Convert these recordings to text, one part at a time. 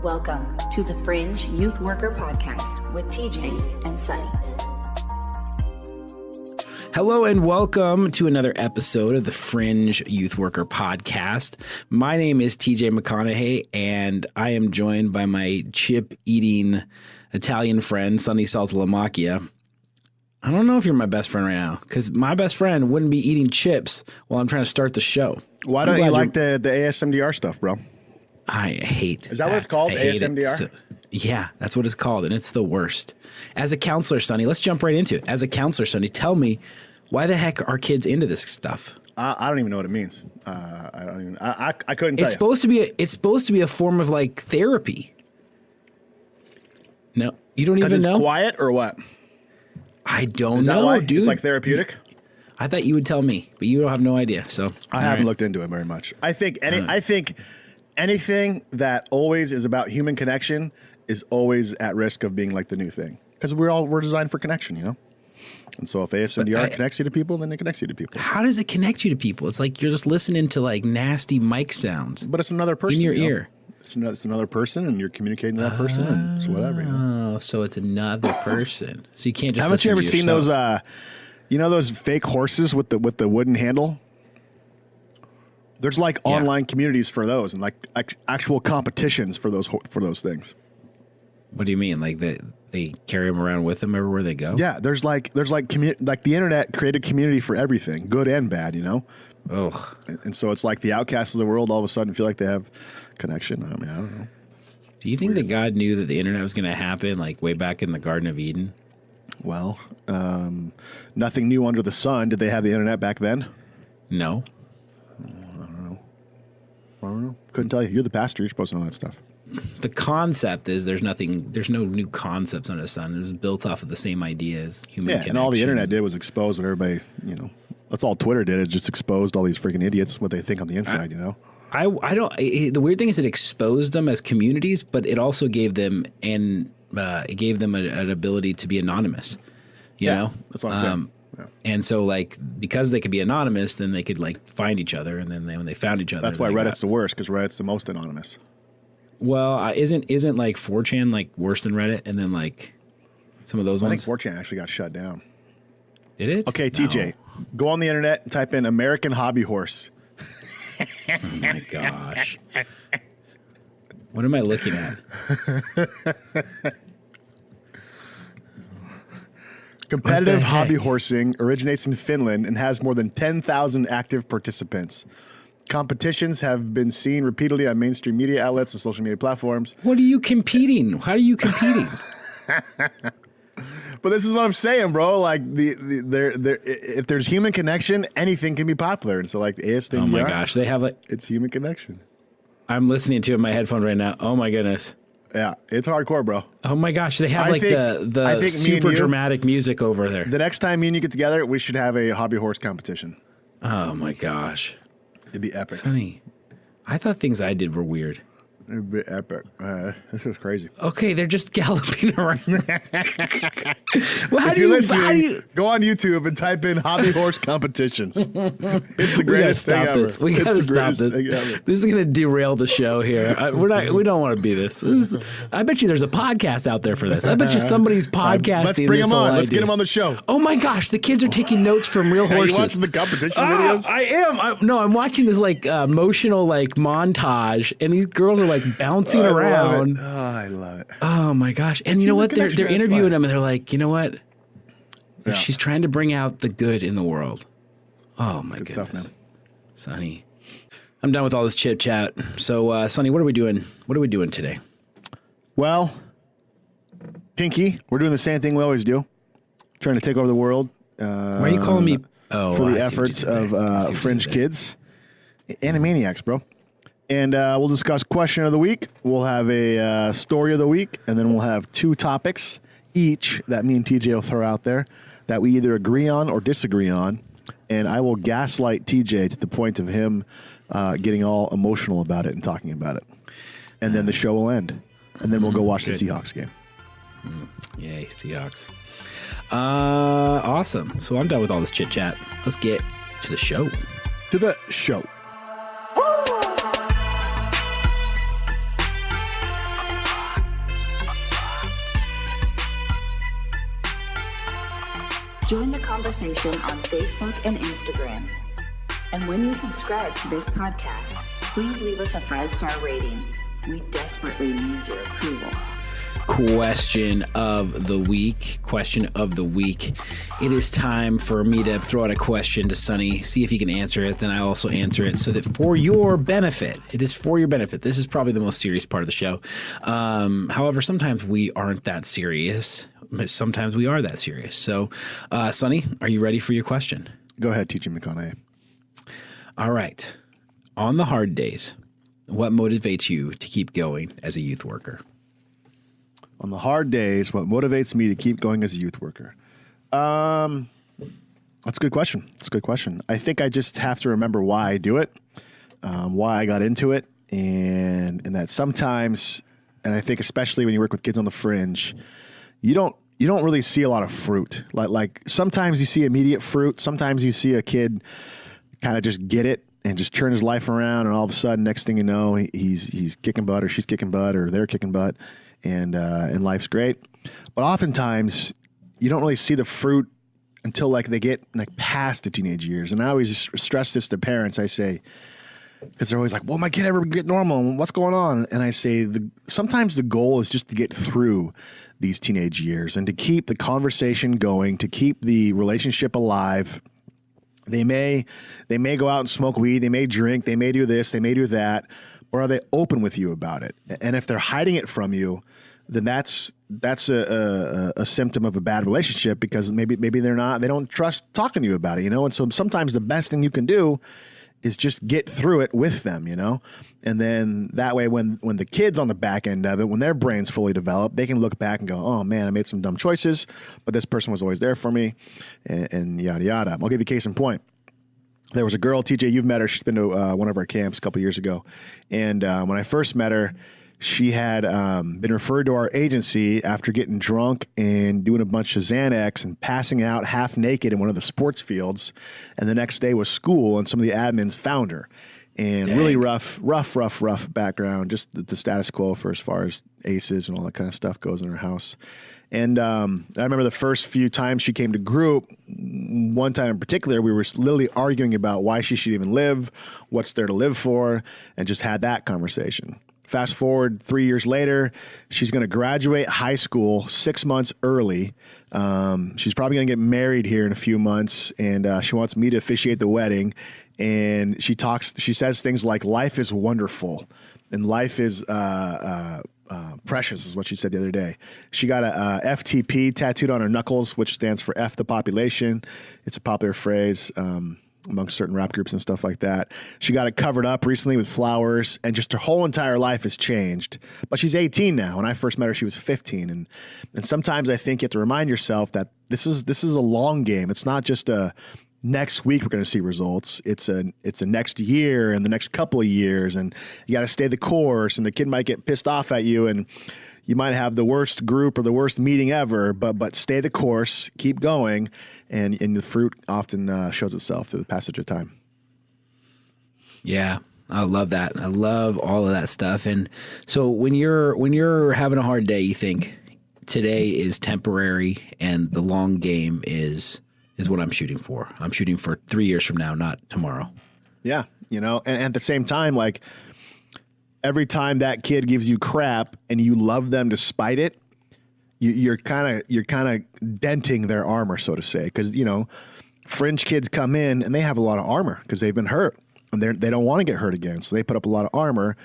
Welcome to the Fringe Youth Worker Podcast with TJ and Sonny. Hello and welcome to another episode of the Fringe Youth Worker Podcast. My name is TJ McConaughey, and I am joined by my chip-eating Italian friend, Sonny Saltalamacchia. I don't know if you're my best friend right now, because my best friend wouldn't be eating chips while I'm trying to start the show. Why don't you like the ASMR stuff, bro? I hate Is that what it's called, ASMR? Yeah, that's what it's called, and it's the worst. As a counselor, Sonny, let's jump right into it. As a counselor, Sonny, tell me, why the heck are kids into this stuff? I don't even know what it means. I couldn't tell It's supposed to be a form of like therapy. No, you don't even know? It's quiet or what? I don't know, dude. It's like therapeutic? I thought you would tell me, but you don't have no idea. So I haven't looked into it very much. I think anything that always is about human connection is always at risk of being like the new thing. Because we're designed for connection, you know? And so if ASMR connects you to people, then it connects you to people. How does it connect you to people? It's like you're just listening to like nasty mic sounds. But it's another person. In your ear. It's another person, and you're communicating to that person, and it's whatever. You know? Oh, so it's another person. So you can't just. Haven't you ever seen those? yourself. Those fake horses with the wooden handle? There's like online communities for those, and like actual competitions for those things. What do you mean? Like they carry them around with them everywhere they go? Yeah, there's like the internet created community for everything, good and bad, you know. Ugh. And so it's like the outcasts of the world all of a sudden feel like they have connection. I mean, I don't know. Do you think that God knew that the internet was going to happen like way back in the Garden of Eden? Well, nothing new under the sun. Did they have the internet back then? No. I don't know. Couldn't tell you. You're the pastor. You're supposed to know that stuff. The concept is there's no new concepts under the sun. It was built off of the same idea as human connection. And all the internet did was expose what everybody, that's all Twitter did. It just exposed all these freaking idiots, what they think on the inside, you know? The weird thing is it exposed them as communities, but it also gave them an ability to be anonymous, you know? That's what I'm saying. Yeah. And so, like, because they could be anonymous, then they could, like, find each other. And then when they found each other. That's why Reddit's the worst, because Reddit's the most anonymous. Well, isn't like 4chan, like, worse than Reddit? And then, like, some of those ones? I think 4chan actually got shut down. Did it? Okay, TJ, go on the internet and type in American hobby horse. Oh, my gosh. What am I looking at? Competitive hobby horsing originates in Finland and has more than 10,000 active participants. Competitions have been seen repeatedly on mainstream media outlets and social media platforms. What are you competing? How are you competing? But this is what I'm saying, bro. Like if there's human connection, anything can be popular. And so like the ASMR, oh my gosh, they have it's human connection. I'm listening to it in my headphones right now. Oh my goodness. Yeah, it's hardcore, bro. Oh my gosh, they have the super dramatic music over there. The next time me and you get together, we should have a hobby horse competition. Oh my gosh. It'd be epic. Sonny, I thought things I did were weird. It'd be epic. This is crazy. Okay, they're just galloping around. Well, how do you go on YouTube and type in hobby horse competitions? It's the greatest thing ever. We gotta stop this. This is gonna derail the show here. We don't want to be this. I bet you there's a podcast out there for this. I bet you somebody's podcasting. Let's bring him on. Let's get him on the show. Oh my gosh, the kids are taking notes from real horses. Are you watching the competition videos? I am. I'm watching this like emotional like montage, and these girls are like bouncing around. I love it. Oh my gosh. And you know what? They're interviewing them and they're like, you know what? Yeah. She's trying to bring out the good in the world. Oh my goodness. Stuff, man. Sonny. I'm done with all this chit chat. So Sonny, what are we doing? What are we doing today? Well, Pinky, we're doing the same thing we always do. Trying to take over the world. Why are you calling me? For the efforts of Fringe kids. Animaniacs, bro. And we'll discuss question of the week. We'll have a story of the week. And then we'll have 2 topics each that me and TJ will throw out there that we either agree on or disagree on. And I will gaslight TJ to the point of him getting all emotional about it and talking about it. And then the show will end. And then we'll go watch the Seahawks game. Yay, Seahawks. Awesome. So I'm done with all this chit chat. Let's get to the show. To the show. Join the conversation on Facebook and Instagram. And when you subscribe to this podcast, please leave us a 5-star rating. We desperately need your approval. Question of the week. It is time for me to throw out a question to Sonny, see if he can answer it. Then I also answer it so that for your benefit, it is for your benefit. This is probably the most serious part of the show. However, sometimes we aren't that serious. Sometimes we are that serious. So, Sonny, are you ready for your question? Go ahead, Teacher McConaughey. All right. On the hard days, what motivates you to keep going as a youth worker? On the hard days, what motivates me to keep going as a youth worker? That's a good question. I think I just have to remember why I do it, why I got into it, and that sometimes, and I think especially when you work with kids on the fringe, you don't really see a lot of fruit. Like sometimes you see immediate fruit. Sometimes you see a kid kind of just get it and just turn his life around, and all of a sudden, next thing you know, he's kicking butt, or she's kicking butt, or they're kicking butt. And life's great. But oftentimes you don't really see the fruit until like they get like past the teenage years. And I always stress this to parents. I say, because they're always like, "Will my kid ever get normal? What's going on?" And I say, sometimes the goal is just to get through these teenage years and to keep the conversation going, to keep the relationship alive. They may go out and smoke weed. They may drink. They may do this. They may do that. Or are they open with you about it? And if they're hiding it from you, then that's a symptom of a bad relationship, because maybe they don't trust talking to you about it, you know? And so sometimes the best thing you can do is just get through it with them, you know? And then that way, when the kid's on the back end of it, when their brain's fully developed, they can look back and go, "Oh man, I made some dumb choices, but this person was always there for me," and yada, yada. I'll give you a case in point. There was a girl, TJ, you've met her. She's been to one of our camps a couple years ago. And when I first met her, she had been referred to our agency after getting drunk and doing a bunch of Xanax and passing out half naked in one of the sports fields. And the next day was school, and some of the admins found her. And really rough background, just the status quo for as far as ACEs and all that kind of stuff goes in her house. And I remember the first few times she came to group, one time in particular, we were literally arguing about why she should even live, what's there to live for, and just had that conversation. Fast forward 3 years later, she's going to graduate high school 6 months early. She's probably going to get married here in a few months, and she wants me to officiate the wedding. And she says things like, "Life is wonderful," and "life is precious," is what she said the other day. She got a FTP tattooed on her knuckles, which stands for F the population. It's a popular phrase amongst certain rap groups and stuff like that. She got it covered up recently with flowers, and just her whole entire life has changed. But she's 18 now. When I first met her, she was 15. And sometimes I think you have to remind yourself that this is a long game. It's not just a next week we're going to see results. It's a next year and the next couple of years, and you got to stay the course, and the kid might get pissed off at you, and you might have the worst group or the worst meeting ever, but stay the course, keep going, and the fruit often shows itself through the passage of time. Yeah, I love that. I love all of that stuff. And so when you're having a hard day, you think today is temporary and the long game is what I'm shooting for. I'm shooting for 3 years from now, not tomorrow. Yeah, you know, and at the same time, like, every time that kid gives you crap and you love them despite it, you're kind of denting their armor, so to say, because, you know, fringe kids come in and they have a lot of armor because they've been hurt and they don't want to get hurt again, so they put up a lot of armor.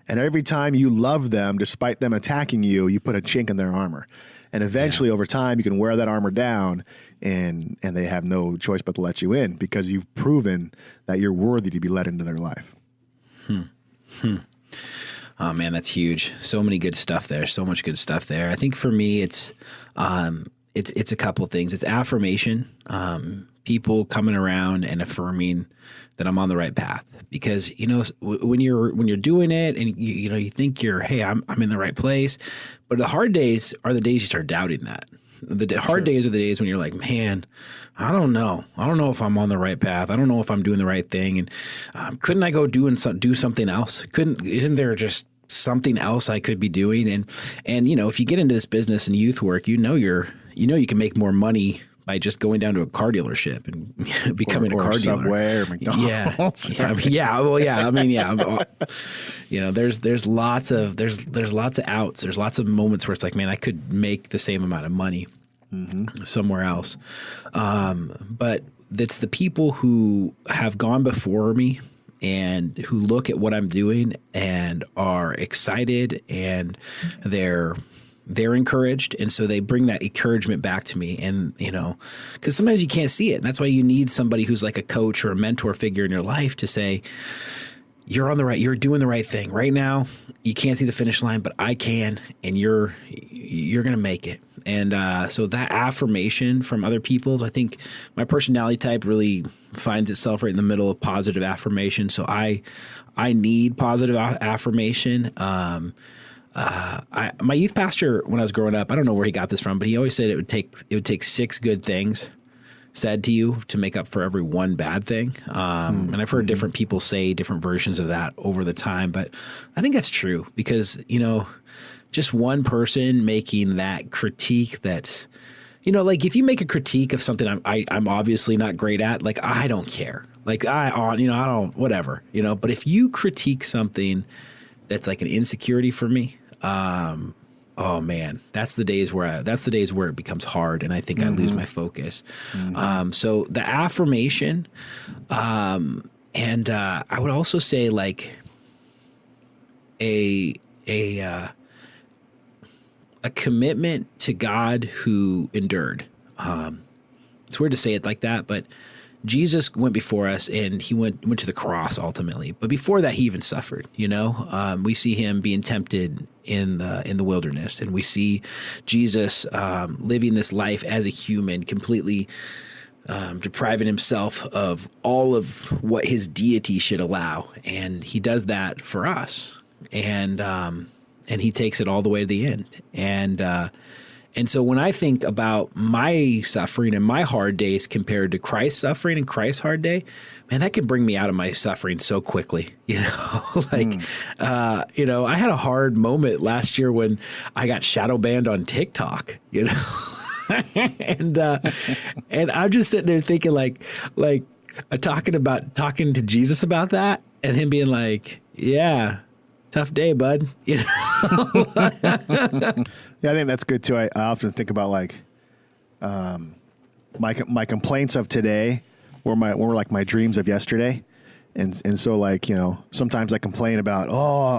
And every time you love them despite them attacking you, you put a chink in their armor. And eventually, over time, you can wear that armor down, and they have no choice but to let you in because you've proven that you're worthy to be let into their life. Oh man, that's huge. So many good stuff there. So much good stuff there. I think for me, it's a couple things. It's affirmation. People coming around and affirming that I'm on the right path, because, you know, when you're doing it and you think hey, I'm in the right place, but the hard days are the days you start doubting that. The hard days are the days when you're like, man, I don't know if I'm on the right path. I don't know if I'm doing the right thing. And couldn't I go do something else? Isn't there just something else I could be doing? And you know, if you get into this business and youth work, you know you can make more money by just going down to a car dealership and becoming a car dealer. Subway or McDonald's. There's lots of outs. There's lots of moments where it's like, man, I could make the same amount of money somewhere else. But it's the people who have gone before me and who look at what I'm doing and are excited and they're encouraged. And so they bring that encouragement back to me. And, because sometimes you can't see it. And that's why you need somebody who's like a coach or a mentor figure in your life to say, you're doing the right thing right now. You can't see the finish line, but I can, and you're going to make it. And so that affirmation from other people, I think my personality type really finds itself right in the middle of positive affirmation. So I need positive affirmation. My youth pastor, when I was growing up, I don't know where he got this from, but he always said it would take 6 good things said to you to make up for every one bad thing. And I've heard different people say different versions of that over the time, but I think that's true because, just one person making that critique that's, like if you make a critique of something I'm obviously not great at, like, I don't care. Like I don't, whatever, but if you critique something that's like an insecurity for me, oh man, that's the days where it becomes hard, and I think I lose my focus. So the affirmation, and I would also say like a commitment to God who endured. It's weird to say it like that, but Jesus went before us and he went to the cross ultimately. But before that, he even suffered, we see him being tempted in the wilderness, and we see Jesus living this life as a human, completely depriving himself of all of what his deity should allow. And he does that for us. And he takes it all the way to the end. And so when I think about my suffering and my hard days compared to Christ's suffering and Christ's hard day, man, that can bring me out of my suffering so quickly. I had a hard moment last year when I got shadow banned on TikTok, and I'm just sitting there thinking like talking to Jesus about that and him being like, yeah, tough day, bud. Yeah, I think that's good too. I often think about like my complaints of today were my dreams of yesterday. And so like, sometimes I complain about,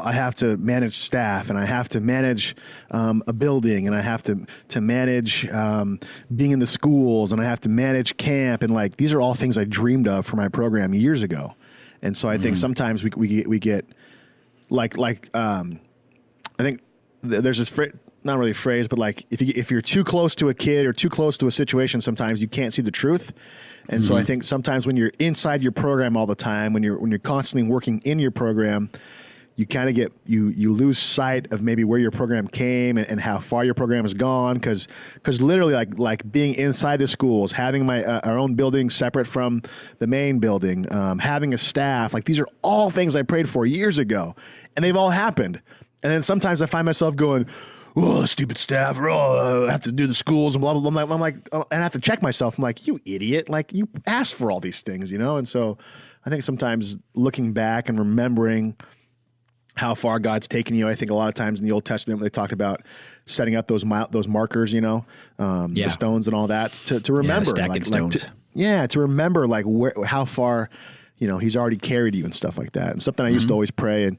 I have to manage staff and I have to manage a building and I have to manage being in the schools and I have to manage camp. And like, these are all things I dreamed of for my program years ago. And so I think sometimes we get I think there's this not really phrase, but like if you're too close to a kid or too close to a situation, sometimes you can't see the truth. And so I think sometimes when you're inside your program all the time, when you're constantly working in your program, you kind of you lose sight of maybe where your program came and how far your program has gone. Because literally like being inside the schools, having our own building separate from the main building, having a staff, like these are all things I prayed for years ago, and they've all happened. And then sometimes I find myself going, oh, stupid staff, or I have to do the schools and blah, blah, blah. I'm like, and I have to check myself. I'm like, you idiot. Like, you asked for all these things, And so I think sometimes looking back and remembering how far God's taken you, I think a lot of times in the Old Testament, when they talked about setting up those markers, the stones and all that to remember. Stacking stones. To remember like how far he's already carried you and stuff like that. And something I used to always pray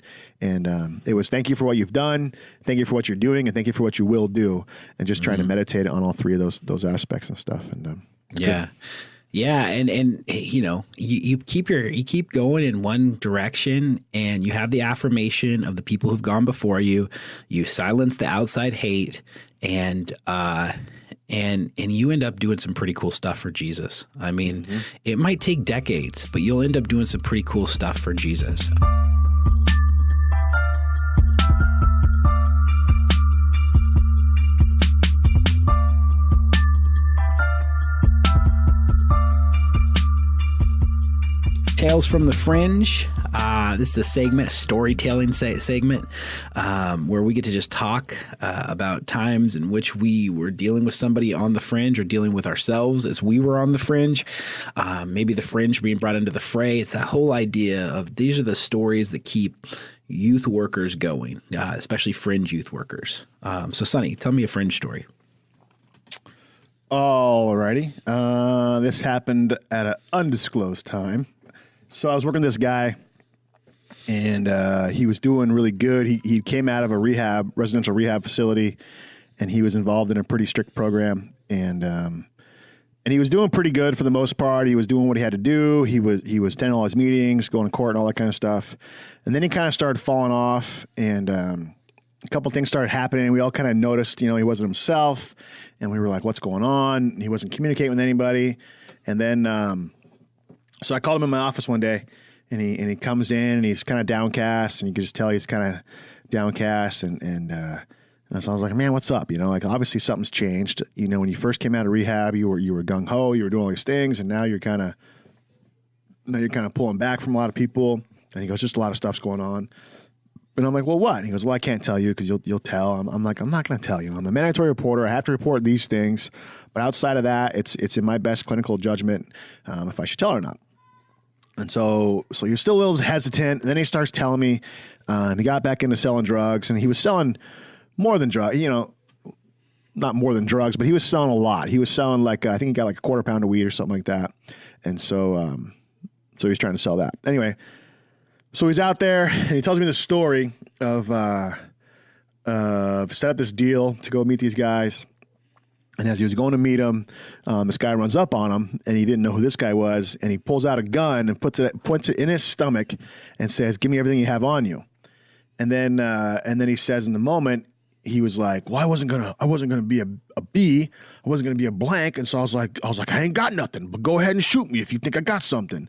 and it was thank you for what you've done, thank you for what you're doing, and thank you for what you will do. And just trying to meditate on all three of those aspects and stuff. And yeah. Good. Yeah. And you keep going in one direction and you have the affirmation of the people who've gone before you. You silence the outside hate and you end up doing some pretty cool stuff for Jesus. I mean, it might take decades, but you'll end up doing some pretty cool stuff for Jesus. Tales from the Fringe. This is a segment, a storytelling segment, where we get to just talk about times in which we were dealing with somebody on the fringe or dealing with ourselves as we were on the fringe. Maybe the fringe being brought into the fray. It's that whole idea of these are the stories that keep youth workers going, especially fringe youth workers. So, Sonny, tell me a fringe story. Alrighty. This happened at an undisclosed time. So I was working with this guy, and he was doing really good. He came out of a residential rehab facility, and he was involved in a pretty strict program. And he was doing pretty good for the most part. He was doing what he had to do. He was attending all his meetings, going to court and all that kind of stuff. And then he kind of started falling off, and a couple things started happening. And we all kind of noticed, he wasn't himself. And we were like, what's going on? And he wasn't communicating with anybody. And then so I called him in my office one day, and he comes in, and he's kind of downcast, and you could just tell he's kind of downcast. And so I was like, man, what's up? Obviously something's changed. When you first came out of rehab, you were gung ho, you were doing all these things, and now you're kind of pulling back from a lot of people. And he goes, just a lot of stuff's going on. And I'm like, well, what? And he goes, well, I can't tell you because you'll tell. I'm like, I'm not going to tell you. I'm a mandatory reporter. I have to report these things. But outside of that, it's in my best clinical judgment if I should tell or not. And so you're still a little hesitant. And then he starts telling me he got back into selling drugs, and he was selling more than drugs, not more than drugs, but he was selling a lot. He was selling I think he got like a quarter pound of weed or something like that. And so he's trying to sell that. Anyway, so he's out there, and he tells me the story of set up this deal to go meet these guys. And as he was going to meet him, this guy runs up on him, and he didn't know who this guy was. And he pulls out a gun and points it in his stomach and says, "Give me everything you have on you." And then he says, in the moment, he was like, "Well, I wasn't gonna be a B. I wasn't gonna be a blank." And so I was like, "I ain't got nothing, but go ahead and shoot me if you think I got something."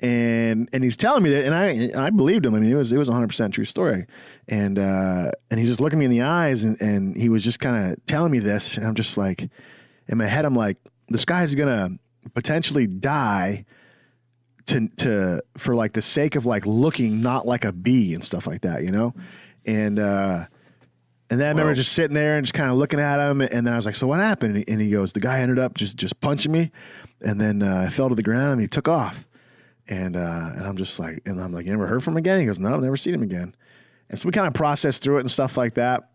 And he's telling me that, and I believed him. I mean, it was 100% true story. And he's just looking me in the eyes, and he was just kind of telling me this, and I'm just like, in my head, I'm like, this guy's gonna potentially die for the sake of looking not like a bee and stuff like that, And then I remember just sitting there and just kind of looking at him, and then I was like, "So what happened?" And he goes, "The guy ended up just punching me, and then I fell to the ground, and he took off." And I'm just like, "You never heard from him again?" He goes, "No, I've never seen him again." And so we kind of processed through it and stuff like that.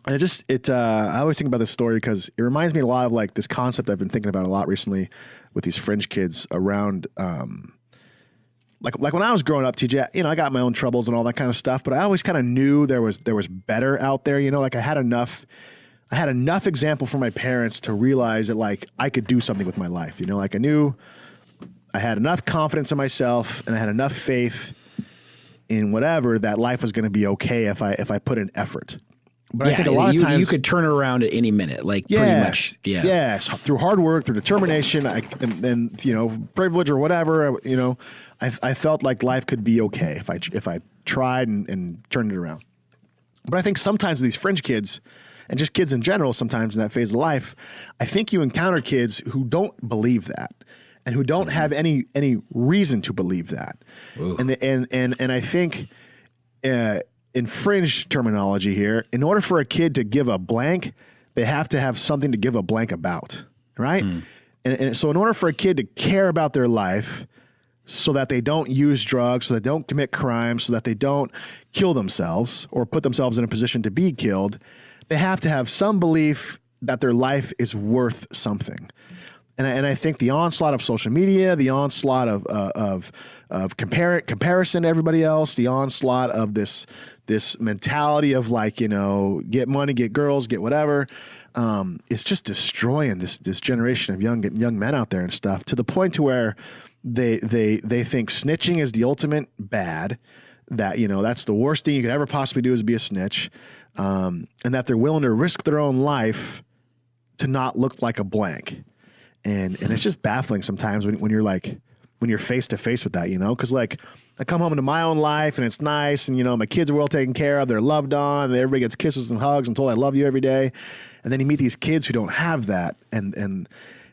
And I always think about this story because it reminds me a lot of this concept I've been thinking about a lot recently with these fringe kids around. Like when I was growing up, TJ, I got my own troubles and all that kind of stuff, but I always kind of knew there was better out there. I had enough example from my parents to realize that I could do something with my life. I knew I had enough confidence in myself, and I had enough faith in whatever that life was going to be okay if I put in effort. But I think a lot of times you could turn it around at any minute, pretty much. Yeah. Yes, through hard work, through determination, and privilege or whatever. I felt like life could be okay if I tried and turned it around. But I think sometimes these fringe kids, and just kids in general, sometimes in that phase of life, I think you encounter kids who don't believe that, and who don't have any reason to believe that. Ooh. And I think. In fringe terminology here, in order for a kid to give a blank, they have to have something to give a blank about, right? And so in order for a kid to care about their life so that they don't use drugs, so that they don't commit crimes, so that they don't kill themselves or put themselves in a position to be killed, they have to have some belief that their life is worth something. And I think the onslaught of social media, the onslaught of comparison to everybody else, the onslaught of this mentality of get money, get girls, get whatever, it's just destroying this generation of young men out there and stuff, to the point to where they think snitching is the ultimate bad, that that's the worst thing you could ever possibly do is be a snitch, and that they're willing to risk their own life to not look like a blank. And it's just baffling sometimes when you're face to face with that, because I come home into my own life and it's nice, and my kids are well taken care of, they're loved on, and everybody gets kisses and hugs and told I love you every day. And then you meet these kids who don't have that, and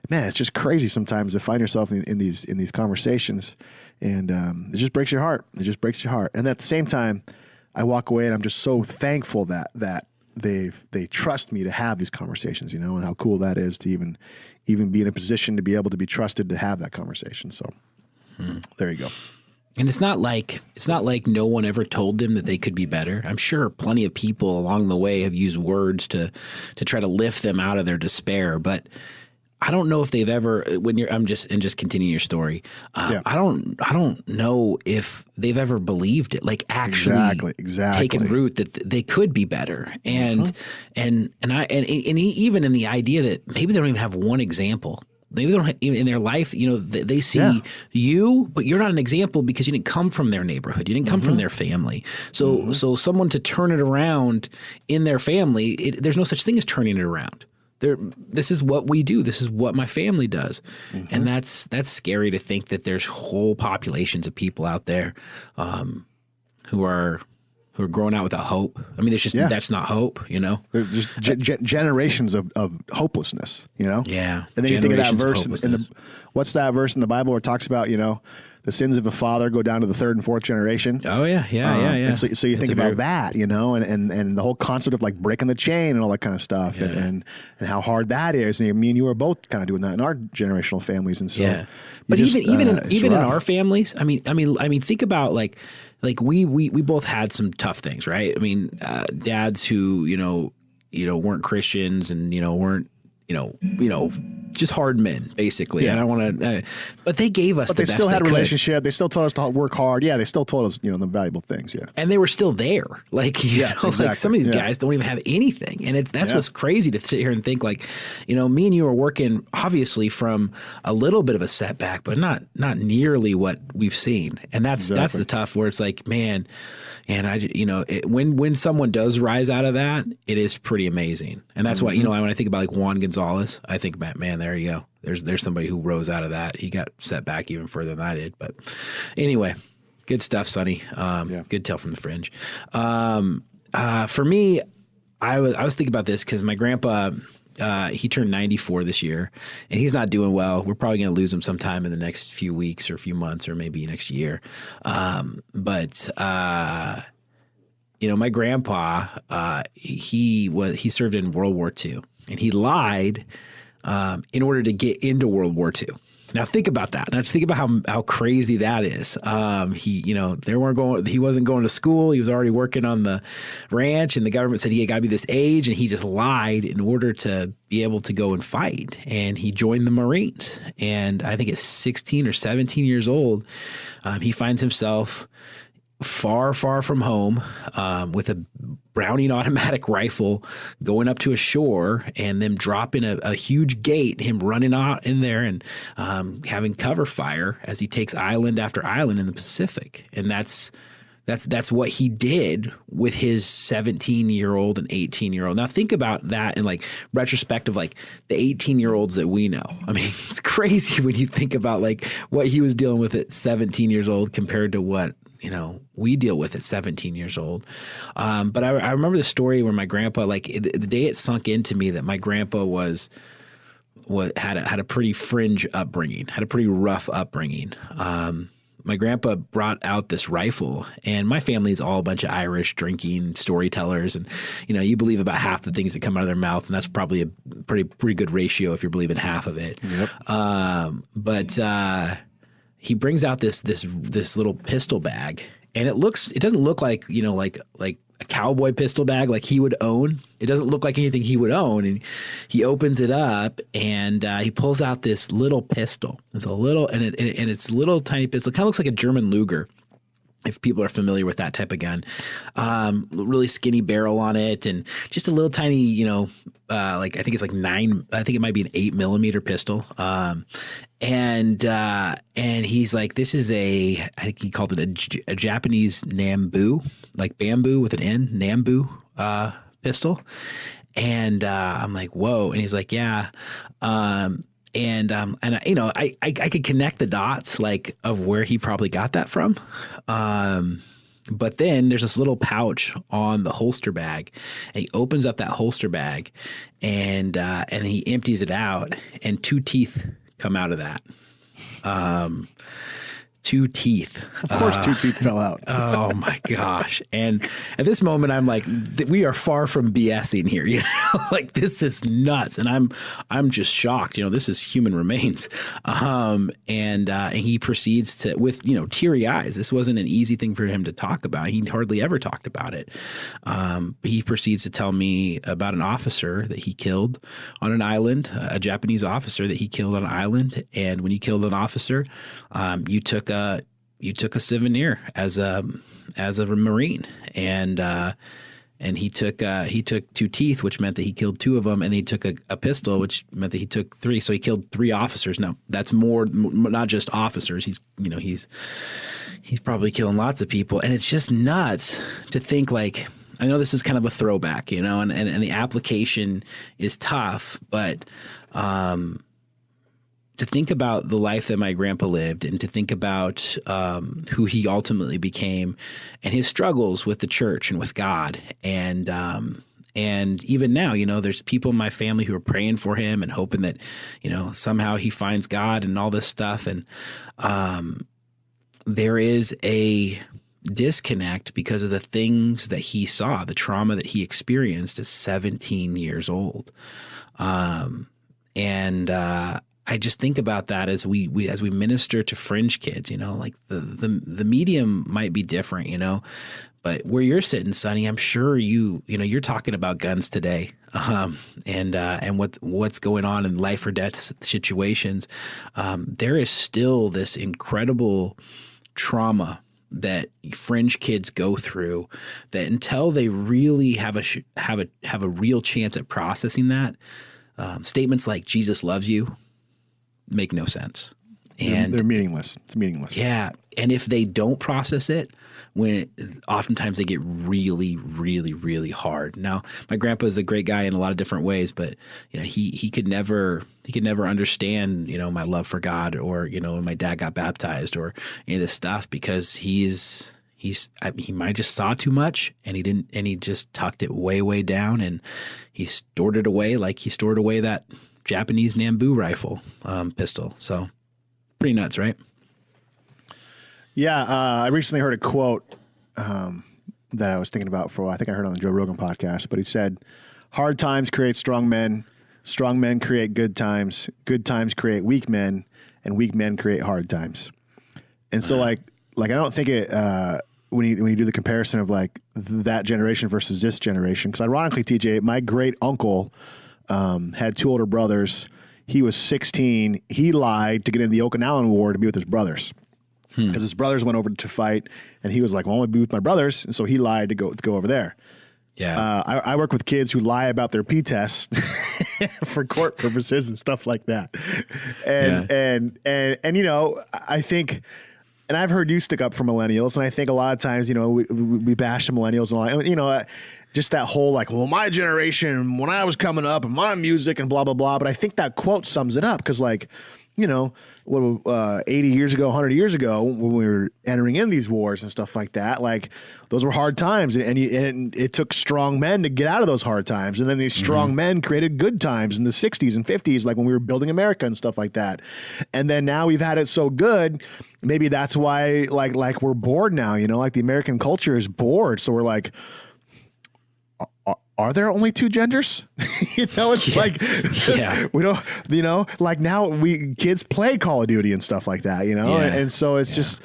man, it's just crazy sometimes to find yourself in these conversations, and it just breaks your heart. It just breaks your heart. And at the same time, I walk away and I'm just so thankful that they trust me to have these conversations, you know, and how cool that is to even be in a position to be able to be trusted to have that conversation. So there you go. And it's not like no one ever told them that they could be better. I'm sure plenty of people along the way have used words to try to lift them out of their despair, but I don't know if they've ever, just continuing your story. I don't know if they've ever believed it, like actually exactly taken root that they could be better. And even in the idea that maybe they don't even have one example. Maybe they don't have, in their life, you know, they see you, but you're not an example because you didn't come from their neighborhood. You didn't come from their family. So someone to turn it around in their family, there's no such thing as turning it around. This is what we do. This is what my family does. And that's scary to think that there's whole populations of people out there who are growing out without hope. I mean, that's not hope, you know? There's just generations of hopelessness, you know? Yeah. And then you think of that verse what's that verse in the Bible where it talks about, you know, the sins of a father go down to the third and fourth generation. Oh yeah. And so you think about that, you know, and the whole concept of like breaking the chain and all that kind of stuff, and how hard that is. And me and you are both kind of doing that in our generational families, and so. But even in our families, I mean, think about like we both had some tough things, right? I mean, dads who weren't Christians and weren't just hard men, basically. Yeah. I don't want to, but they gave us the best they could. But they still had a relationship. They still told us to work hard. Yeah, they still told us, the valuable things. Yeah, and they were still there. Like, exactly. Like some of these guys don't even have anything, and that's what's crazy to sit here and think like, me and you are working obviously from a little bit of a setback, but not nearly what we've seen, and that's the tough. Where it's like, man. And when someone does rise out of that, it is pretty amazing. And that's why, when I think about like Juan Gonzalez, I think, man, there you go. There's somebody who rose out of that. He got set back even further than I did. But anyway, good stuff, Sonny. Good tale from the Fringe. For me, I was thinking about this because my grandpa, he turned 94 this year, and he's not doing well. We're probably going to lose him sometime in the next few weeks or a few months or maybe next year. But my grandpa, he served in World War II, and he lied in order to get into World War II. Now think about that. Now think about how crazy that is. He wasn't going to school. He was already working on the ranch, and the government said he had got to be this age, and he just lied in order to be able to go and fight. And he joined the Marines. And I think at 16 or 17 years old, he finds himself far, far from home with a Browning automatic rifle going up to a shore and them dropping a huge gate, him running out in there and having cover fire as he takes island after island in the Pacific. And that's what he did with his 17-year-old and 18-year-old. Now think about that in like retrospect of like the 18-year-olds that we know. I mean, it's crazy when you think about like what he was dealing with at 17 years old compared to what we deal with at 17 years old. But I remember the story where my grandpa, like the day it sunk into me that my grandpa had a pretty fringe upbringing, had a pretty rough upbringing. My grandpa brought out this rifle, and my family's all a bunch of Irish drinking storytellers. And, you believe about half the things that come out of their mouth, and that's probably a pretty good ratio if you're believing half of it. Yep. But he brings out this little pistol bag, and it doesn't look like, like a cowboy pistol bag like he would own. It doesn't look like anything he would own. And he opens it up, and he pulls out this little pistol. It's a little, and it's a little tiny pistol. It kind of looks like a German Luger, if people are familiar with that type of gun. Really skinny barrel on it, and just a little tiny, I think it's like I think it might be an 8mm pistol. And he's like, this is I think he called it a Japanese Nambu, like bamboo with an N, Nambu pistol. And I'm like, whoa. And he's like, yeah. I could connect the dots like of where he probably got that from. But then there's this little pouch on the holster bag, and he opens up that holster bag, and he empties it out, and 2 teeth come out of that. 2 teeth. Of course, 2 teeth fell out. Oh my gosh. And at this moment, I'm like, we are far from BSing here. You know, like this is nuts. And I'm just shocked. You know, this is human remains. And he proceeds to, with, you know, teary eyes. This wasn't an easy thing for him to talk about. He hardly ever talked about it. He proceeds to tell me about an officer that he killed on an island, a Japanese officer that he killed on an island. And when you killed an officer, you took a souvenir as a Marine, and he took 2 teeth, which meant that he killed 2 of them, and he took a pistol, which meant that he took 3. So he killed 3 officers. Now that's more, not just officers. He's probably killing lots of people, and it's just nuts to think like. I know this is kind of a throwback, you know, and the application is tough, but. To think about the life that my grandpa lived, and to think about who he ultimately became, and his struggles with the church and with God, and even now, you know, there's people in my family who are praying for him and hoping that, you know, somehow he finds God and all this stuff, and there is a disconnect because of the things that he saw, the trauma that he experienced at 17 years old, I just think about that as we minister to fringe kids, you know, like the medium might be different, you know, but where you're sitting, Sonny, I'm sure you know, you're talking about guns today, and what's going on in life or death situations. There is still this incredible trauma that fringe kids go through, that until they really have a real chance at processing that, statements like Jesus loves you make no sense. And they're meaningless. It's meaningless. Yeah. And if they don't process it, oftentimes they get really, really, really hard. Now, my grandpa is a great guy in a lot of different ways, but you know, he could never understand, you know, my love for God, or, you know, when my dad got baptized, or any of this stuff, because he might just saw too much, and he just tucked it way, way down, and he stored it away like he stored away that Japanese Nambu rifle pistol. So pretty nuts, right? Yeah. I recently heard a quote that I was thinking about I think I heard on the Joe Rogan podcast, but he said, hard times create strong men create good times create weak men, and weak men create hard times. And so like I don't think it, when you do the comparison of like that generation versus this generation, because ironically, TJ, my great uncle had 2 older brothers. He was 16. He lied to get in the Okinawan War to be with his brothers, because his brothers went over to fight, and he was like, well, I want to be with my brothers. And so he lied to go over there. Yeah. I work with kids who lie about their P tests for court purposes and stuff like that. And you know, I think, and I've heard you stick up for millennials, and I think a lot of times, you know, we bash the millennials and all, you know, just that whole like, well, my generation, when I was coming up, and my music and blah, blah, blah. But I think that quote sums it up, because like, you know, 80 years ago, 100 years ago, when we were entering in these wars and stuff like that, like those were hard times, and it took strong men to get out of those hard times. And then these strong men created good times in the 60s and 50s, like when we were building America and stuff like that. And then now we've had it so good, maybe that's why like we're bored now, you know, like the American culture is bored. So we're like, are there only 2 genders? You know, it's like, we don't, you know, like now kids play Call of Duty and stuff like that, you know? Yeah. And so it's just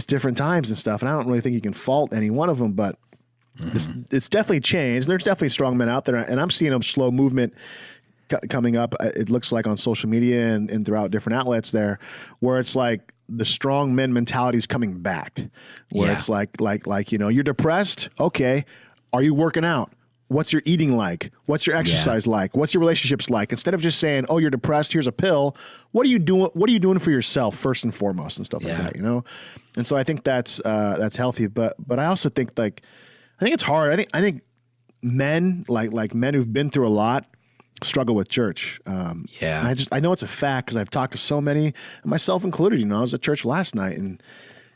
different times and stuff. And I don't really think you can fault any one of them, but it's definitely changed. There's definitely strong men out there, and I'm seeing a slow movement coming up. It looks like on social media and throughout different outlets there, where it's like the strong men mentality is coming back, where it's like, you know, you're depressed. Okay. Are you working out? What's your eating like? What's your exercise like? What's your relationships like? Instead of just saying, "Oh, you're depressed. Here's a pill." What are you doing? What are you doing for yourself first and foremost, and stuff like that? You know. And so I think that's healthy. But I also think I think it's hard. I think men like men who've been through a lot struggle with church. I know it's a fact because I've talked to so many, myself included. You know, I was at church last night, and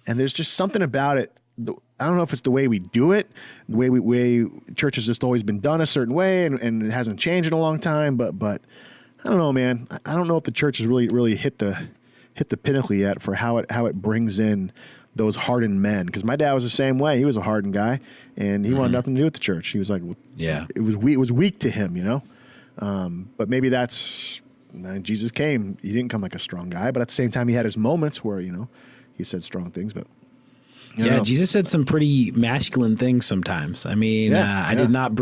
there's just something about it. I don't know if it's the way we do it, the way church has just always been done a certain way, and it hasn't changed in a long time. But I don't know, man. I don't know if the church has really hit the pinnacle yet for how it brings in those hardened men. Because my dad was the same way. He was a hardened guy, and he wanted nothing to do with the church. He was like, it was weak to him, you know. But maybe that's Jesus came. He didn't come like a strong guy, but at the same time, he had his moments where he said strong things, but. Yeah, Jesus said some pretty masculine things sometimes. I mean, I did not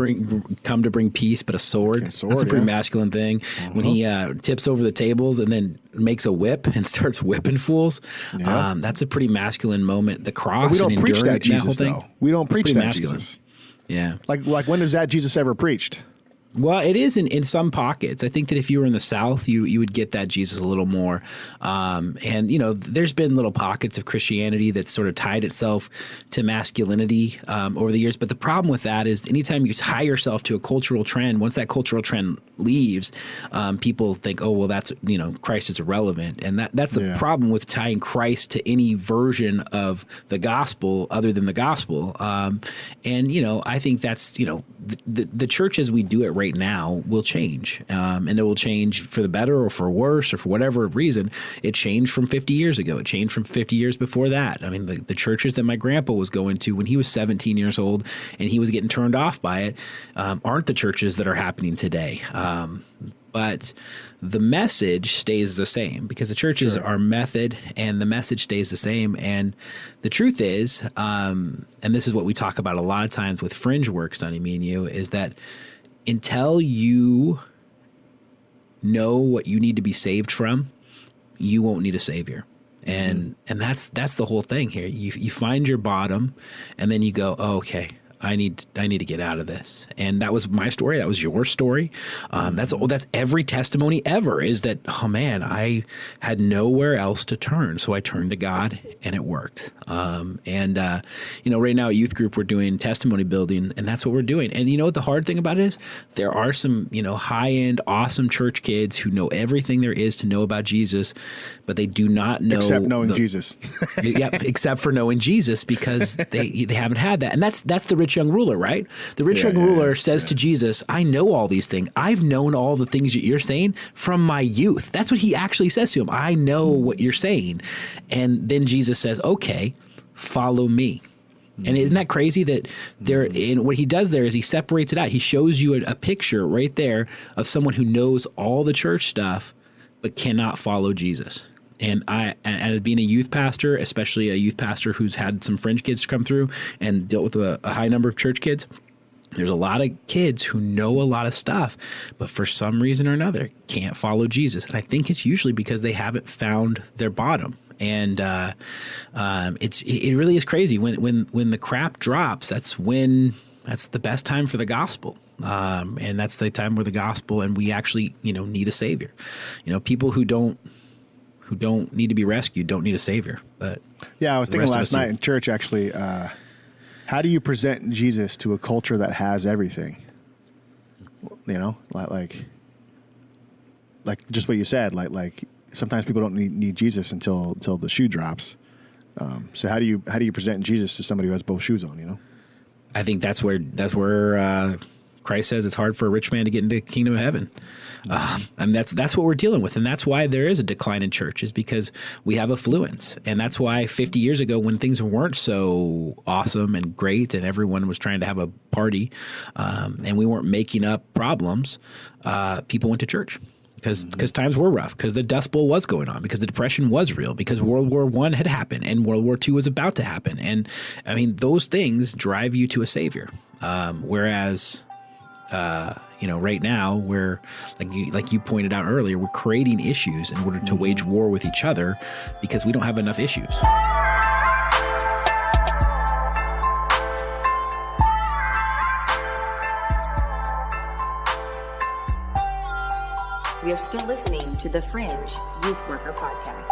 come to bring peace, but a sword. That's a pretty masculine thing. When he tips over the tables and then makes a whip and starts whipping fools, that's a pretty masculine moment. The cross, but we don't preach that Jesus, whole thing. Though. We don't preach that masculine. Jesus. Yeah, like when does that Jesus ever preached? Well, it is in some pockets. I think that if you were in the South, you would get that Jesus a little more. And, there's been little pockets of Christianity that sort of tied itself to masculinity over the years. But the problem with that is anytime you tie yourself to a cultural trend, once that cultural trend leaves, people think, oh, well, that's, Christ is irrelevant. And that's the problem with tying Christ to any version of the gospel other than the gospel. I think that's, the church as we do it right now will change, and it will change for the better or for worse or for whatever reason. It changed from 50 years ago. It changed from 50 years before that. I mean, the churches that my grandpa was going to when he was 17 years old and he was getting turned off by it aren't the churches that are happening today. But the message stays the same because the churches are method and the message stays the same. And the truth is, and this is what we talk about a lot of times with fringe work, Sonny, me and you, is that until you know what you need to be saved from, you won't need a savior. And that's the whole thing here. You find your bottom and then you go, oh, okay, I need to get out of this. And that was my story. That was your story. That's every testimony ever is that, oh man, I had nowhere else to turn. So I turned to God and it worked. Right now at youth group, we're doing testimony building and that's what we're doing. And you know what the hard thing about it is? There are some, high end, awesome church kids who know everything there is to know about Jesus, but they do not know. Except knowing Jesus. Except for knowing Jesus because they haven't had that. And that's the rich young ruler, right? The rich young ruler says to Jesus, I know all these things. I've known all the things that you're saying from my youth. That's what he actually says to him. I know what you're saying. And then Jesus says, okay, follow me. And isn't that crazy that what he does there is he separates it out. He shows you a picture right there of someone who knows all the church stuff, but cannot follow Jesus. And as being a youth pastor, especially a youth pastor who's had some fringe kids come through and dealt with a high number of church kids, there's a lot of kids who know a lot of stuff, but for some reason or another can't follow Jesus. And I think it's usually because they haven't found their bottom. And it really is crazy when the crap drops. That's the best time for the gospel. And that's the time where the gospel and we actually need a savior. People who don't need to be rescued don't need a savier. But I was thinking last night in church actually, how do you present Jesus to a culture that has everything? Like just what you said, like sometimes people don't need Jesus until the shoe drops. So how do you present Jesus to somebody who has both shoes on? I think that's where Christ says it's hard for a rich man to get into the kingdom of heaven. And that's what we're dealing with. And that's why there is a decline in churches because we have affluence. And that's why 50 years ago when things weren't so awesome and great and everyone was trying to have a party and we weren't making up problems, people went to church. Because times were rough, because the Dust Bowl was going on, because the Depression was real, because World War I had happened and World War II was about to happen. And I mean, those things drive you to a savior. Whereas, right now we're like you pointed out earlier, we're creating issues in order to wage war with each other because we don't have enough issues. You're still listening to the Fringe Youth Worker Podcast.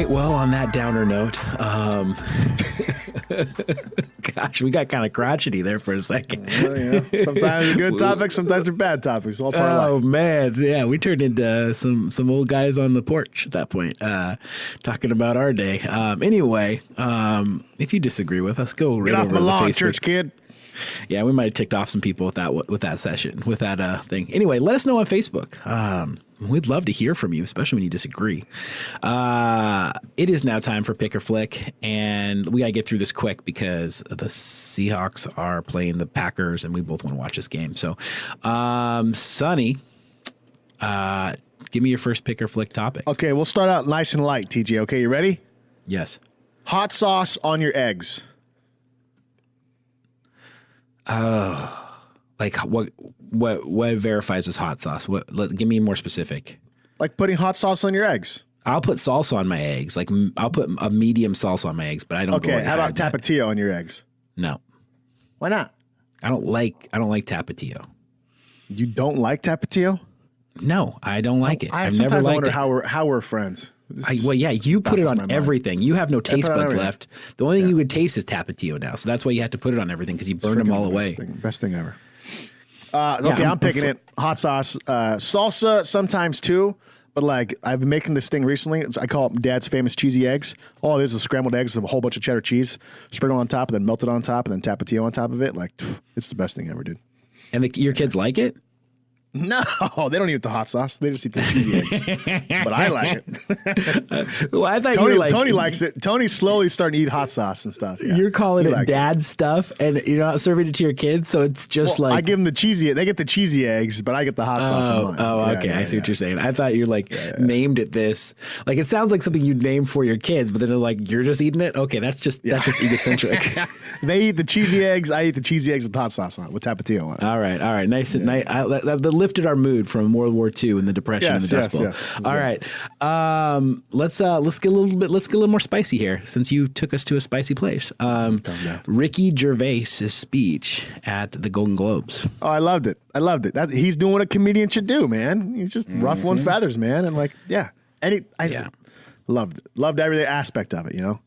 right. Well, on that downer note, gosh, we got kind of crotchety there for a second. Well, sometimes they're good topics, sometimes they're bad topics. All part of life. Man, yeah, we turned into some old guys on the porch at that point, talking about our day. Anyway, if you disagree with us, go right Get off over my to the lawn, Facebook. church kid. Yeah, we might have ticked off some people with that session, with that thing. Anyway, let us know on Facebook. We'd love to hear from you, especially when you disagree. It is now time for Pick or Flick, and we got to get through this quick because the Seahawks are playing the Packers, and we both want to watch this game. So, Sonny, give me your first Pick or Flick topic. Okay, we'll start out nice and light, TJ. Okay, you ready? Yes. Hot sauce on your eggs. Like what verifies as hot sauce? Give me more specific. Like putting hot sauce on your eggs. I'll put salsa on my eggs. Like I'll put a medium salsa on my eggs, but I don't. Okay, how about Tapatio on your eggs? No. Why not? I don't like Tapatio. You don't like Tapatio? No, I don't like it. I've never sometimes liked it. wonder how we're friends. Well, yeah, you put it baffles my on mind. everything. You have no taste put it on buds everything. left. The only thing you would taste is Tapatio now, so that's why you have to put it on everything because you burned them all away. Best thing ever. Okay, I'm picking it. Hot sauce, salsa sometimes too. But like I've been making this thing recently. I call it Dad's famous cheesy eggs. All it is scrambled eggs with a whole bunch of cheddar cheese, sprinkled on top, and then melted on top, and then Tapatio on top of it. Like it's the best thing ever, dude. And your kids like it? No, they don't eat the hot sauce. They just eat the cheesy eggs. But I like it. Well, I thought Tony likes it. Tony's slowly starting to eat hot sauce and stuff. Yeah. You're calling He it likes dad stuff, and you're not serving it to your kids, so it's just Well, like I give them the cheesy. They get the cheesy eggs, but I get the hot sauce on mine. Okay. I see what you're saying. I thought you named it this. Like it sounds like something you'd name for your kids, but then they're like, you're just eating it. Okay, that's just egocentric. They eat the cheesy eggs. I eat the cheesy eggs with hot sauce on it, with Tapatio on it. All right. Nice and nice. That lifted our mood from World War II and the Depression and the Dust Bowl. All right. Let's get a little more spicy here, since you took us to a spicy place. Ricky Gervais' speech at the Golden Globes. Oh, I loved it. He's doing what a comedian should do, man. He's just ruffling feathers, man. And like, I loved every aspect of it, you know?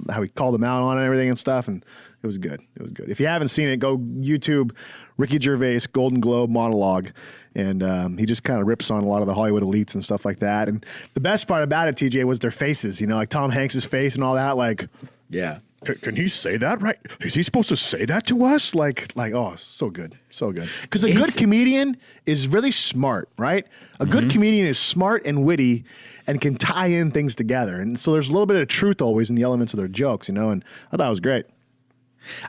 How he called him out on it and everything and stuff, and it was good. If you haven't seen it, go YouTube Ricky Gervais Golden Globe monologue, and he just kind of rips on a lot of the Hollywood elites and stuff like that. And the best part about it, TJ, was their faces. You know, like Tom Hanks's face and all that. Like, yeah, can he say that? Right? Is he supposed to say that to us? Like, oh, so good. Because a good comedian is really smart, right? A good comedian is smart and witty and can tie in things together. And so there's a little bit of truth always in the elements of their jokes, you know, and I thought it was great.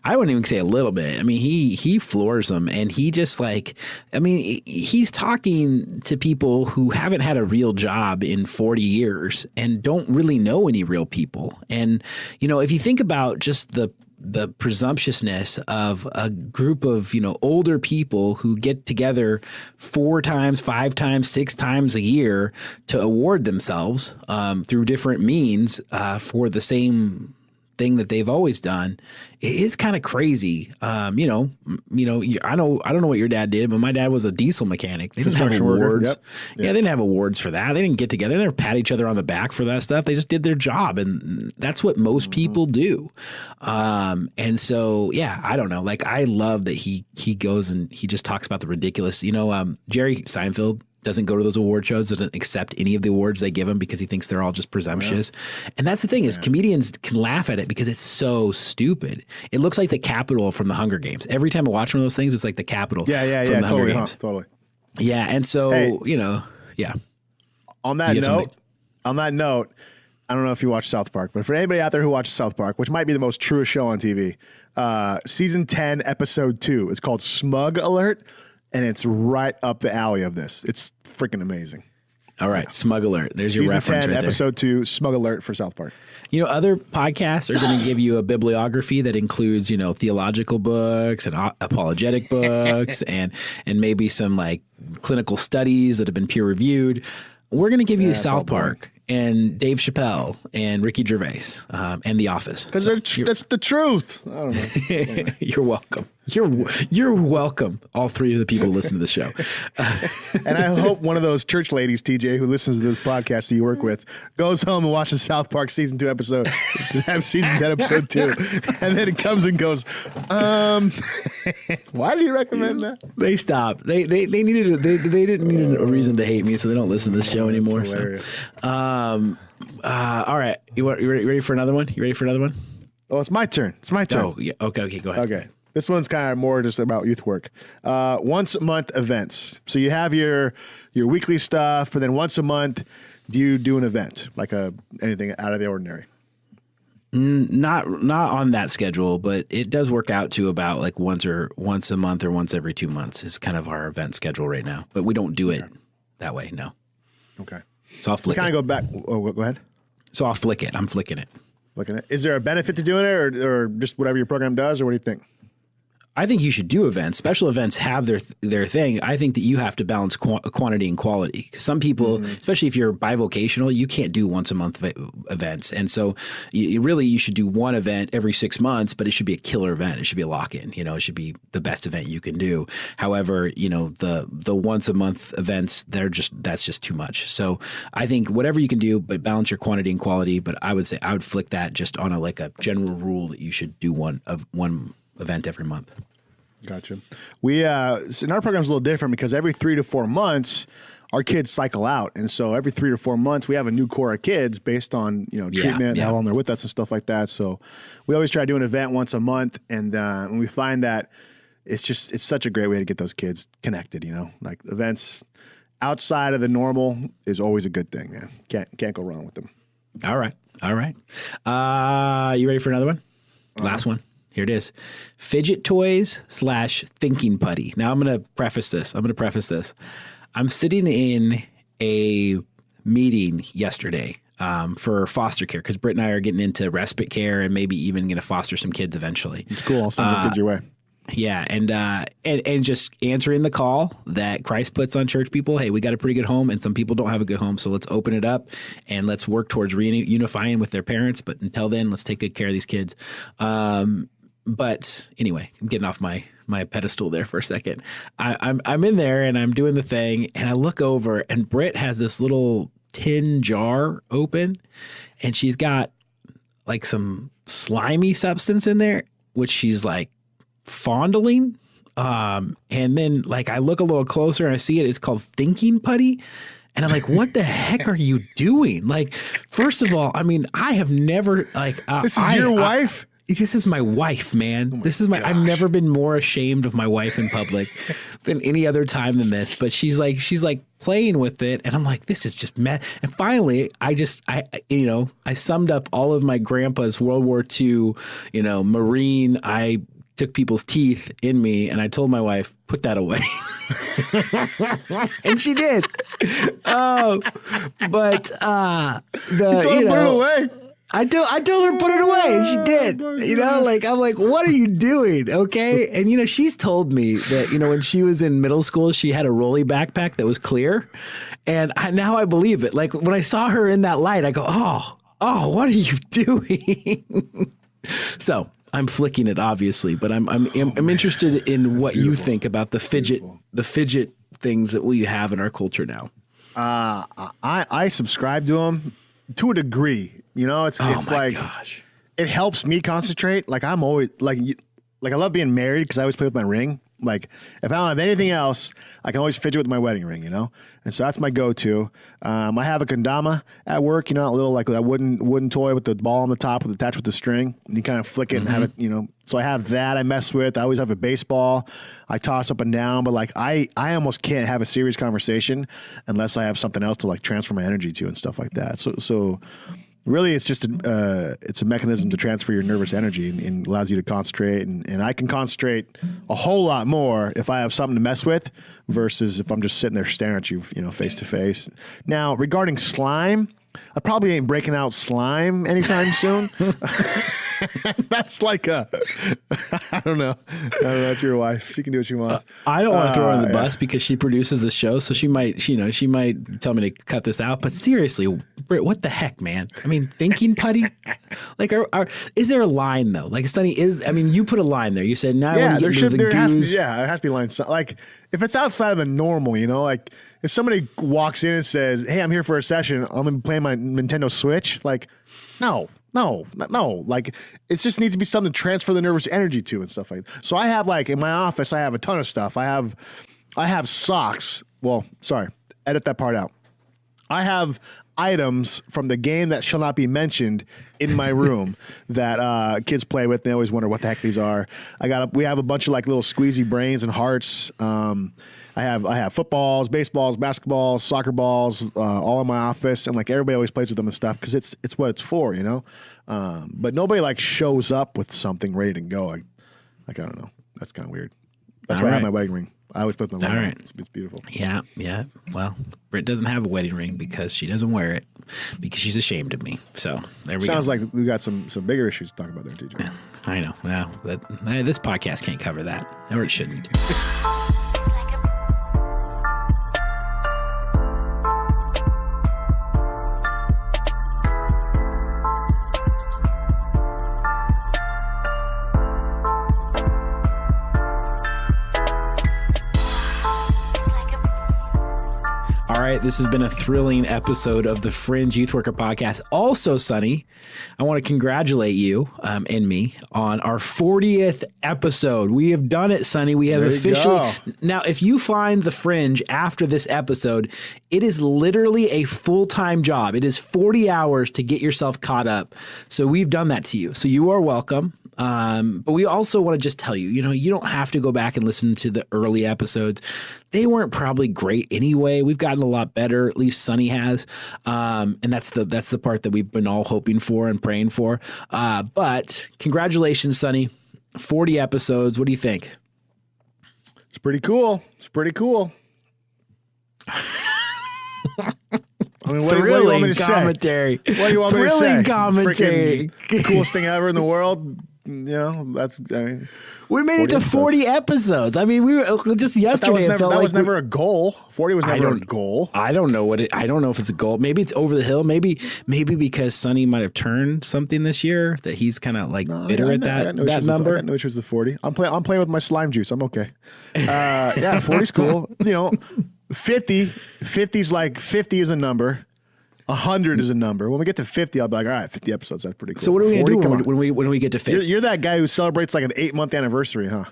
I wouldn't even say a little bit. I mean, he floors them, and he just he's talking to people who haven't had a real job in 40 years and don't really know any real people. And, you know, if you think about just the presumptuousness of a group of, you know, older people who get together 4 times, 5 times, 6 times a year to award themselves through different means for the same thing that they've always done, it is kind of crazy. I don't know what your dad did, but my dad was a diesel mechanic. They didn't have awards. Yep. Yeah, they didn't have awards for that. They didn't get together. They never pat each other on the back for that stuff. They just did their job, and that's what most people do. And so, yeah, I don't know. Like, I love that he goes and he just talks about the ridiculous. You know, Jerry Seinfeld doesn't go to those award shows, doesn't accept any of the awards they give him because he thinks they're all just presumptuous. Yeah. And that's the thing is comedians can laugh at it because it's so stupid. It looks like the Capitol from the Hunger Games. Every time I watch one of those things, it's like the Capitol from the Hunger Games. Totally. Yeah. And so, On that note, I don't know if you watch South Park, but for anybody out there who watches South Park, which might be the most truest show on TV, season 10, episode 2, it's called Smug Alert. And it's right up the alley of this. It's freaking amazing. All right, Smug Alert. There's your reference Season 10, right episode 2, Smug Alert for South Park. You know, other podcasts are going to give you a bibliography that includes, you know, theological books and apologetic books and maybe some like clinical studies that have been peer reviewed. We're going to give you South Park and Dave Chappelle and Ricky Gervais and The Office. Because that's the truth. I don't know. You're welcome. You're welcome. All three of the people who listen to the show. And I hope one of those church ladies, TJ, who listens to this podcast that you work with, goes home and watches South Park season 10 episode 2, and then it comes and goes, why do you recommend that? They stopped. They needed they didn't need a reason to hate me, so they don't listen to this show anymore. So. All right, you ready for another one? You ready for another one? Oh, it's my turn. Oh, yeah. Okay, go ahead. Okay. This one's kind of more just about youth work. Once a month events. So you have your weekly stuff, but then once a month, do you do an event like anything out of the ordinary? Not on that schedule, but it does work out to about like once a month or once every 2 months is kind of our event schedule right now. But we don't do it that way. No. Okay. So I'll flick it. Kind of go back. Oh, go ahead. So I'll flick it. I'm flicking it. Looking at. Is there a benefit to doing it, or just whatever your program does, or what do you think? I think you should do events. Special events have their thing. I think that you have to balance quantity and quality. Some people, especially if you're bivocational, you can't do once a month events. And so you should do one event every 6 months, but it should be a killer event. It should be a lock-in. It should be the best event you can do. However, the once a month events, that's just too much. So I think whatever you can do, but balance your quantity and quality. But I would say I would flick that just on a general rule that you should do one event every month. Gotcha. We so our program's a little different because every 3 to 4 months our kids cycle out, and so every 3 to 4 months we have a new core of kids based on treatment, how long they're with us, and stuff like that. So we always try to do an event once a month, and we find that it's such a great way to get those kids connected. Like events outside of the normal is always a good thing, man. Can't go wrong with them. All right. You ready for another one? Last one. Here it is. Fidget toys / thinking putty. Now I'm going to preface this. I'm sitting in a meeting yesterday for foster care because Britt and I are getting into respite care and maybe even going to foster some kids eventually. It's cool. I'll send some kids your way. Yeah, and just answering the call that Christ puts on church people. Hey, we got a pretty good home, and some people don't have a good home, so let's open it up and let's work towards reunifying with their parents. But until then, let's take good care of these kids. But anyway, I'm getting off my pedestal there for a second. I'm in there and I'm doing the thing, and I look over, and Britt has this little tin jar open, and she's got like some slimy substance in there, which she's like fondling. And then like I look a little closer and I see it. It's called thinking putty. And I'm like, what the heck are you doing? Like, first of all, I mean, I have never this is your wife? This is my wife, man. I've never been more ashamed of my wife in public than any other time than this. But she's like playing with it, and I'm like, this is just mad. And finally, I summed up all of my grandpa's World War II, Marine. I took people's teeth in me, and I told my wife, put that away. And she did. Oh, but you told her put it away. I told her to put it away, and she did. I'm like, what are you doing? Okay. And, she's told me that, when she was in middle school, she had a rolly backpack that was clear. And now I believe it. Like when I saw her in that light, I go, oh, what are you doing? So I'm flicking it, obviously, but I'm interested in what you think about the fidget things that we have in our culture now. I subscribe to them to a degree. It's like, gosh, it helps me concentrate. Like I'm always like I love being married because I always play with my ring. Like if I don't have anything else, I can always fidget with my wedding ring, And so that's my go-to. I have a kendama at work, a little like that wooden toy with the ball on the top attached with the string. And you kind of flick it and have it, So I have that I mess with. I always have a baseball. I toss up and down, but like I almost can't have a serious conversation unless I have something else to like transfer my energy to and stuff like that. So really, it's just it's a mechanism to transfer your nervous energy and allows you to concentrate. And I can concentrate a whole lot more if I have something to mess with versus if I'm just sitting there staring at you, face to face. Now, regarding slime, I probably ain't breaking out slime anytime soon. That's like I don't know. That's your wife. She can do what she wants. I don't want to throw her on the bus because she produces the show, so she might tell me to cut this out. But seriously, Britt, what the heck, man? I mean, thinking Putty? Like, is there a line though? Like, Sonny you put a line there. You said, now I want to get into the goose. It has to be line. Like, if it's outside of the normal, like if somebody walks in and says, hey, I'm here for a session, I'm going to play my Nintendo Switch. Like, no. Like, it just needs to be something to transfer the nervous energy to and stuff like that. So I have, like, in my office, I have a ton of stuff. I have socks. Well, sorry, edit that part out. I have items from the game that shall not be mentioned in my room that kids play with. They always wonder what the heck these are. We have a bunch of like little squeezy brains and hearts. I have footballs, baseballs, basketballs, soccer balls, all in my office, and like everybody always plays with them and stuff because it's what it's for, But nobody like shows up with something ready to go. I don't know. That's kind of weird. That's why I have my wedding ring. I always put my wedding ring. It's beautiful. Yeah. Well, Britt doesn't have a wedding ring because she doesn't wear it because she's ashamed of me. So there we go. Sounds like we got some bigger issues to talk about there, TJ. Yeah, I know. Well, but this podcast can't cover that, or it shouldn't. All right, this has been a thrilling episode of the Fringe Youth Worker Podcast. Also, Sonny, I want to congratulate you and me on our 40th episode. We have done it, Sonny. We have officially. Now, if you find the Fringe after this episode, it is literally a full-time job. It is 40 hours to get yourself caught up. So we've done that to you. So you are welcome. But we also want to just tell you, you don't have to go back and listen to the early episodes. They weren't probably great anyway. We've gotten a lot better, at least Sonny has. And that's the part that we've been all hoping for and praying for. But congratulations, Sonny. 40 episodes. What do you think? It's pretty cool. I mean, what do you want me to commentary. Say? What do you want me to say? Thrilling commentary. Freaking coolest thing ever in the world. We made it to 40 episodes. I mean, we were just yesterday. That was never a goal. 40 was never a goal. I don't know I don't know if it's a goal. Maybe it's over the hill. Maybe because Sonny might have turned something this year that he's kind of like bitter at that number. I got no issues with 40. I'm playing with my slime juice. I'm okay. 40's cool. 50's like 50 is a number. 100 is a number. When we get to 50, I'll be like, all right, 50 episodes. That's pretty cool. So what are we going to do when we get to 50? You're that guy who celebrates like an 8-month anniversary, huh?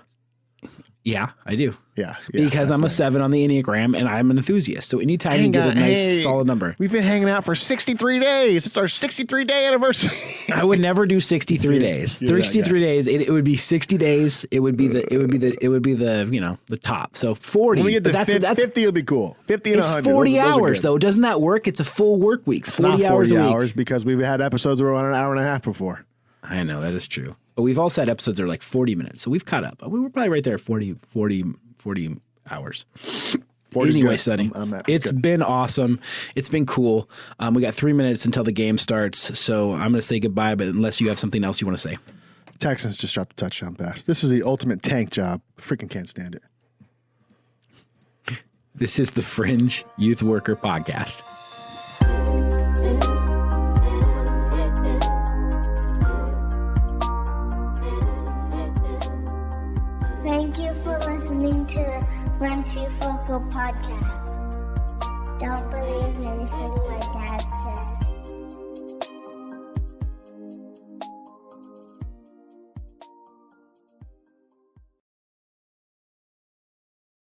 Yeah, I do. Yeah. Because I'm a 7 on the Enneagram and I'm an enthusiast. So anytime you get a nice solid number. We've been hanging out for 63 days. It's our 63-day anniversary. I would never do 63 days. 63 days. It would be 60 days. It would be the the top. So 40. When we get to 50 will be cool. 50 and 100. It's 40 hours though. Doesn't that work? It's a full work week. 40 hours a week. 40 hours because we've had episodes that were on an hour and a half before. I know that is true. But we've also had episodes that are like 40 minutes. So we've caught up. We were probably right there at 40 hours. Anyway, Sonny, it's been awesome. It's been cool. We got 3 minutes until the game starts. So I'm going to say goodbye, but unless you have something else you want to say. Texans just dropped a touchdown pass. This is the ultimate tank job. Freaking can't stand it. This is the Fringe Youth Worker Podcast. Thank you for listening to the Fringe Youth Worker Podcast. Don't believe anything